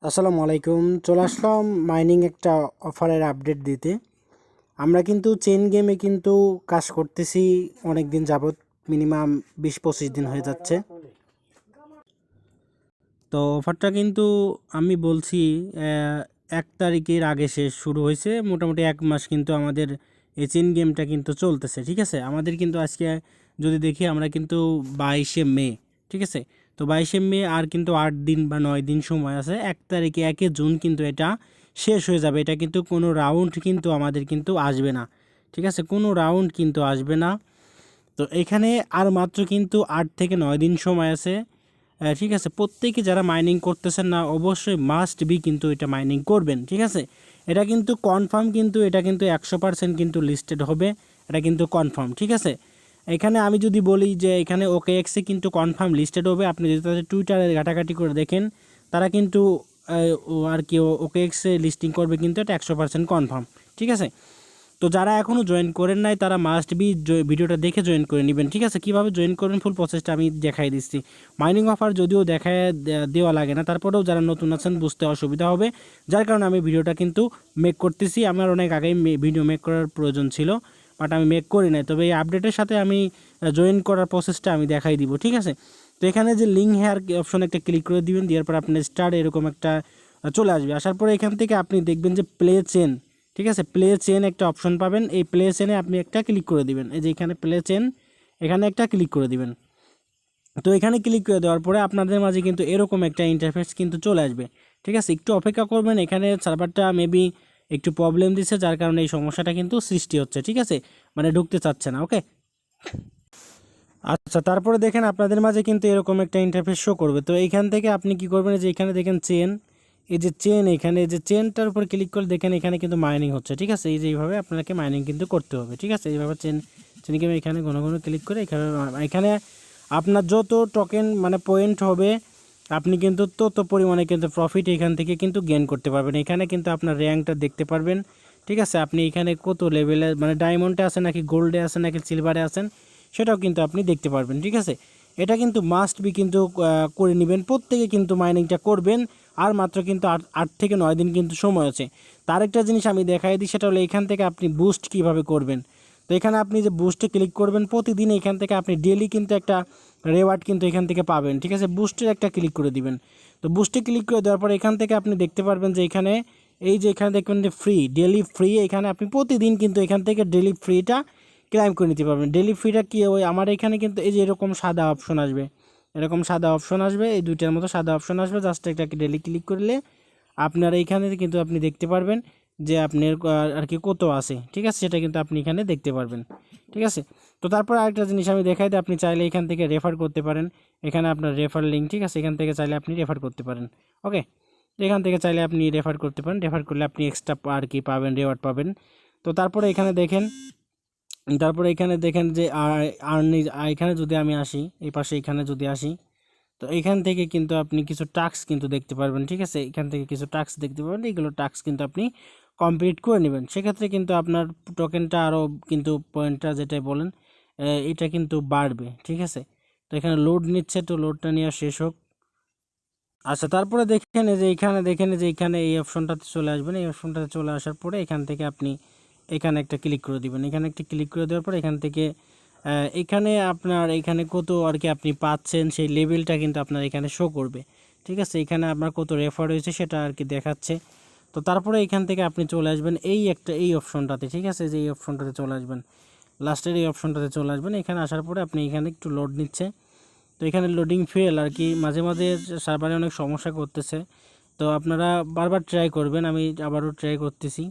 আসসালামু আলাইকুম। চলে আসলাম মাইনিং একটা অফারের আপডেট দিতে। আমরা কিন্তু চেইন গেমে কিন্তু কাজ করতেছি অনেক দিন যাবত, মিনিমাম 20-25 দিন হয়ে যাচ্ছে। তো অফারটা কিন্তু আমি বলছি 1 তারিখের আগে শেষ শুরু হয়েছে, মোটামুটি 1 মাস কিন্তু আমাদের এই চেইন গেমটা কিন্তু চলতেছে। ঠিক আছে, আমাদের কিন্তু আজকে যদি দেখি আমরা কিন্তু 22শে মে, ঠিক আছে। তো 22শে মে আর কিন্তু 8 দিন বা 9 দিন সময় আছে। 1 তারিখে 1 জুন কিন্তু এটা শেষ হয়ে যাবে। এটা কিন্তু কোনো রাউন্ড কিন্তু আমাদের কিন্তু আসবে না, ঠিক আছে, কোনো রাউন্ড কিন্তু আসবে না। তো এখানে আর মাত্র কিন্তু 8 থেকে 9 দিন সময় আছে। ঠিক আছে, প্রত্যেকে যারা মাইনিং করতেছেন না অবশ্যই মাস্ট বি কিন্তু এটা মাইনিং করবেন। ঠিক আছে, এটা কিন্তু কনফার্ম, কিন্তু এটা কিন্তু 100% কিন্তু লিস্টেড হবে, এটা কিন্তু কনফার্ম। ঠিক আছে, এখানে আমি যদি বলি যে এখানে ওকে এক্সে কিন্তু কনফার্ম লিস্টেড হবে, আপনি যদি তাদের টুইটারে ঘাটাঘাটি করে দেখেন তারা কিন্তু আর কি ওকে এক্সে লিস্টিং করবে, কিন্তু এটা 100% কনফার্ম। ঠিক আছে, তো যারা এখনও জয়েন করেন নাই তারা মাস্ট বি ভিডিওটা দেখে জয়েন করে নেবেন। ঠিক আছে, কীভাবে জয়েন করবেন ফুল প্রসেসটা আমি দেখাই দিচ্ছি। মাইনিং অফার যদিও দেখায় দেওয়া লাগে না, তারপরেও যারা নতুন আছেন বুঝতে অসুবিধা হবে, যার কারণে আমি ভিডিওটা কিন্তু মেক করতেছি। আমার অনেক আগেই ভিডিও মেক করার প্রয়োজন ছিল, বাট আমি মেক করি নাই। তবে এই আপডেটের সাথে আমি জয়েন করার প্রসেসটা আমি দেখাই দিব। ঠিক আছে, তো এখানে যে লিঙ্ক হেয়ার অপশন একটা ক্লিক করে দিবেন, দেওয়ার পর আপনার স্টার্ট এরকম একটা চলে আসবে। আসার পরে এখান থেকে আপনি দেখবেন যে প্লে চেন, ঠিক আছে, প্লে চেন একটা অপশন পাবেন। এই প্লে চেনে আপনি একটা ক্লিক করে দিবেন, এই যে এখানে প্লে চেন, এখানে একটা ক্লিক করে দিবেন। তো এখানে ক্লিক করে দেওয়ার পরে আপনাদের মাঝে কিন্তু এরকম একটা ইন্টারফেস কিন্তু চলে আসবে। ঠিক আছে, একটু অপেক্ষা করবেন, এখানে সার্ভারটা মেবি একটু প্রবলেম দিচ্ছে, যার কারণে এই সমস্যাটা কিন্তু সৃষ্টি হচ্ছে। ঠিক আছে, মানে ঢুকতে চাচ্ছে না। ওকে, আচ্ছা, তারপরে দেখেন আপনাদের মাঝে কিন্তু এরকম একটা ইন্টারফেস শো করবে। তো এইখান থেকে আপনি কি করবেন, যে এখানে দেখেন চেন, এই যে চেন, এখানে এই যে চেনটার উপর ক্লিক করে দেখেন এখানে কিন্তু মাইনিং হচ্ছে। ঠিক আছে, এই যে এইভাবে আপনাকে মাইনিং কিন্তু করতে হবে। ঠিক আছে, এইভাবে চেনকে এখানে ঘন ঘন ক্লিক করে এখানে আপনার যত টোকেন মানে পয়েন্ট হবে আপনি কিন্তু তত পরিমাণে কিন্তু প্রফিট এখান থেকে কিন্তু গেইন করতে পারবেন। এখানে কিন্তু আপনার র্যাঙ্কটা দেখতে পারবেন। ঠিক আছে, আপনি এখানে কত লেভেলে মানে ডায়মন্ডে আছে নাকি গোল্ডে আছে নাকি সিলভারে আছেন সেটাও কিন্তু আপনি দেখতে পারবেন। ঠিক আছে, এটা কিন্তু মাস্ট বি কিন্তু করে নেবেন, প্রত্যেকে কিন্তু মাইনিংটা করবেন। আর মাত্র কিন্তু 8 থেকে 9 দিন কিন্তু সময় আছে। তার একটা জিনিস আমি দেখাই দিই, সেটা হলো এখান থেকে আপনি বুস্ট কিভাবে করবেন। তো এখানে আপনি যে বুস্টে ক্লিক করবেন, প্রতিদিন এখান থেকে আপনি ডেলি কিন্তু একটা রেওয়ার্ড কিন্তু এখান থেকে পাবেন। ঠিক আছে, বুস্টের একটা ক্লিক করে দিবেন। তো বুস্টে ক্লিক করে দেওয়ার পর এখান থেকে আপনি দেখতে পারবেন যে এখানে এই যে এখানে দেখবেন যে ফ্রি, ডেলি ফ্রি, এখানে আপনি প্রতিদিন কিন্তু এখান থেকে ডেলি ফ্রিটা ক্লাইম করে নিতে পারবেন। ডেলি ফ্রিটা কি ওই আমার এখানে কিন্তু এই যে এরকম সাদা অপশন আসবে, এরকম সাদা অপশন আসবে, এই দুইটার মতো সাদা অপশন আসবে, জাস্ট এটাকে ডেলি ক্লিক করলে আপনার এইখানে কিন্তু আপনি দেখতে পারবেন যে আপনার আর কি কত আছে। ঠিক আছে, সেটা কিন্তু আপনি এখানে দেখতে পারবেন। ঠিক আছে, তো তারপর আরেকটা জিনিস আমি দেখাই দিই, আপনি চাইলে এখান থেকে রেফার করতে পারেন। এখানে আপনার রেফার লিঙ্ক, ঠিক আছে, এখান থেকে চাইলে আপনি রেফার করতে পারেন। ওকে, এখান থেকে চাইলে আপনি রেফার করতে পারেন, রেফার করলে আপনি এক্সট্রা আর কি পাবেন, রেওয়ার্ড পাবেন। তো তারপরে এখানে দেখেন, তারপরে এখানে দেখেন যে আর্নি, এখানে যদি আমি আসি এই পাশে, এখানে যদি আসি, তো এখান থেকে কিন্তু আপনি কিছু টাস্ক কিন্তু দেখতে পারবেন। ঠিক আছে, এখান থেকে কিছু টাস্ক দেখতে পারবেন, এইগুলো টাস্ক কিন্তু আপনি কমপ্লিট করে নেবেন। সেক্ষেত্রে কিন্তু আপনার টোকেনটা আরও কিন্তু পয়েন্টটা যেটাই বলেন এটা কিন্তু বাড়বে। ঠিক আছে, তো এখানে লোড নিচ্ছে, তো লোডটা নেওয়া শেষ হোক। আচ্ছা, তারপরে দেখেন এই যে এখানে দেখেন যে এখানে এই অপশনটাতে চলে আসবেন। এই অপশনটাতে চলে আসার পরে এখান থেকে আপনি এখানে একটা ক্লিক করে দিবেন। এখানে একটা ক্লিক করে দেওয়ার পর এখান থেকে এখানে আপনার এখানে কত আর কি আপনি পাচ্ছেন সেই লেভেলটা কিন্তু আপনার এখানে শো করবে। ঠিক আছে, এখানে আপনার কত রেফার হয়েছে সেটা আর কি দেখাচ্ছে। তো তারপরে এখান থেকে আপনি চলে আসবেন এই অপশনটাতে। ঠিক আছে, যে এই অপশনটাতে চলে আসবেন, লাস্টের এই অপশনটাতে চলে আসবেন। এখানে আসার পরে আপনি এখানে একটু লোড নিচ্ছে, তো এখানে লোডিং ফেল আর কি, মাঝে মাঝে সার্ভারে অনেক সমস্যা করতেছে। তো আপনারা বারবার ট্রাই করবেন, আমি আবারও ট্রাই করতেছি।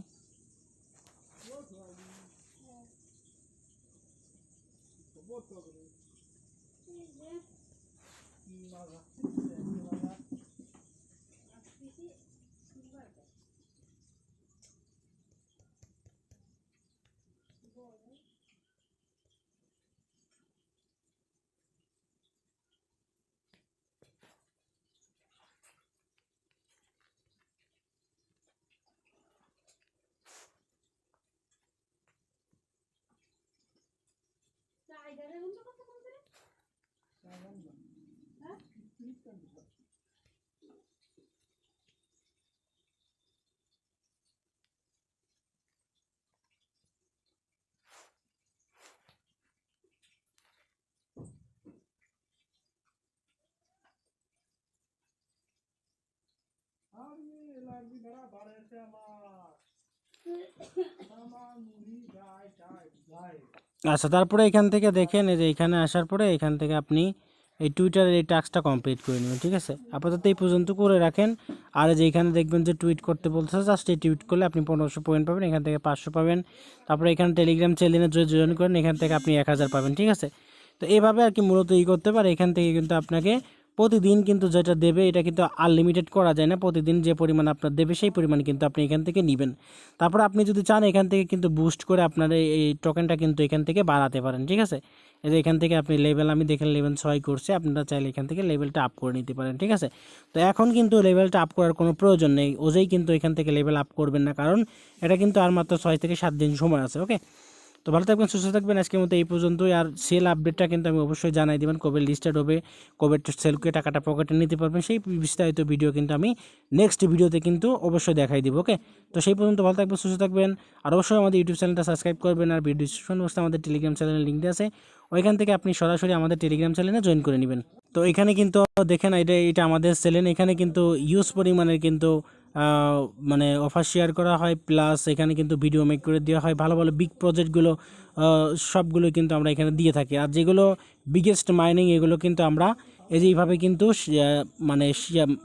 আচ্ছা, তারপরে এখান থেকে দেখেন এই যে এখানে আসার পরে এখান থেকে আপনি এই টুইটারের এই টাস্কটা কমপ্লিট করে নেবেন। ঠিক আছে, আপাতত এই পর্যন্ত করে রাখেন। আর যে এখানে দেখবেন যে টুইট করতে বলছে, জাস্ট এই টুইট করলে আপনি 1500 পয়েন্ট পাবেন, এখান থেকে 500 পাবেন। তারপরে এখানে টেলিগ্রাম চ্যানেলে যদি জয়েন করেন এখান থেকে আপনি 1000 পাবেন। ঠিক আছে, তো এইভাবে আর কি মূলত করতে পারে। এখান থেকে কিন্তু আপনাকে প্রতিদিন কিন্তু যেটা দেবে এটা কিন্তু আনলিমিটেড করা যায় না, প্রতিদিন যে পরিমাণ আপনার দেবে সেই পরিমাণ কিন্তু আপনি এখান থেকে নেবেন। তারপর আপনি যদি চান এখান থেকে কিন্তু বুস্ট করে আপনার এই টোকেনটা কিন্তু এখান থেকে বাড়াতে পারেন। ঠিক আছে, এই যে এখান থেকে আপনি লেভেল, আমি দেখেন লেভেল 6 করছে, আপনারা চাইলে এখান থেকে লেভেলটা আপ করে নিতে পারেন। ঠিক আছে, তো এখন কিন্তু লেভেলটা আপ করার কোনো প্রয়োজন নেই, ওজেই কিন্তু এখান থেকে লেভেল আপ করবেন না, কারণ এটা কিন্তু আর মাত্র 6 থেকে 7 দিন সময় আছে। ওকে, তো ভালো থাকবেন, সুস্থ থাকবেন, আজকের মতো এই পর্যন্তই। আর সেল আপডেটটা কিন্তু আমি অবশ্যই জানাই দেবেন, কবে লিস্টেড হবে, কবে সেলকে টাকাটা পকেটে নিতে পারবেন, সেই বিস্তারিত ভিডিও কিন্তু আমি নেক্সট ভিডিওতে কিন্তু অবশ্যই দেখাই দিব। ওকে, তো সেই পর্যন্ত ভালো থাকবেন, সুস্থ থাকবেন। আর অবশ্যই আমাদের ইউটিউব চ্যানেলটা সাবস্ক্রাইব করবেন। আর ভিডিও ডিসক্রিপশন বক্সে আমাদের টেলিগ্রাম চ্যানেলের লিঙ্ক আছে, ওইখান থেকে আপনি সরাসরি আমাদের টেলিগ্রাম চ্যানেলে জয়েন করে নেবেন। তো এখানে কিন্তু দেখেন এটা আমাদের চ্যানেল, এখানে কিন্তু ইউজ পরিমাণের কিন্তু মানে অফার শেয়ার করা হয়, প্লাস এখানে কিন্তু ভিডিও মেক করে দেওয়া হয়, ভালো ভালো বিগ প্রজেক্টগুলো সবগুলো কিন্তু আমরা এখানে দিয়ে থাকি। আর যেগুলো বিগেস্ট মাইনিং এগুলো কিন্তু আমরা এই যে এইভাবে কিন্তু মানে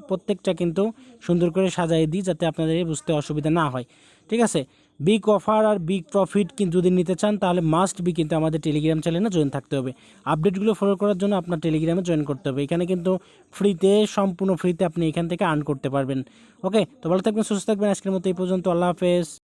প্রত্যেকটা কিন্তু সুন্দর করে সাজিয়ে দিই, যাতে আপনাদের বুঝতে অসুবিধা না হয়। ঠিক আছে, বিগ অফার আর বিগ প্রফিট কিন্তু যদি নিতে চান তাহলে মাস্ট বি কিন্তু আমাদের টেলিগ্রাম চ্যানেলে জয়েন থাকতে হবে। আপডেটগুলো ফলো করার জন্য আপনার টেলিগ্রামে জয়েন করতে হবে। এখানে কিন্তু ফ্রিতে, সম্পূর্ণ ফ্রিতে আপনি এখান থেকে আর্ন করতে পারবেন। ওকে, তো ভালো থাকবেন, সুস্থ থাকবেন, আজকের মতো এই পর্যন্ত, আল্লাহ হাফেজ।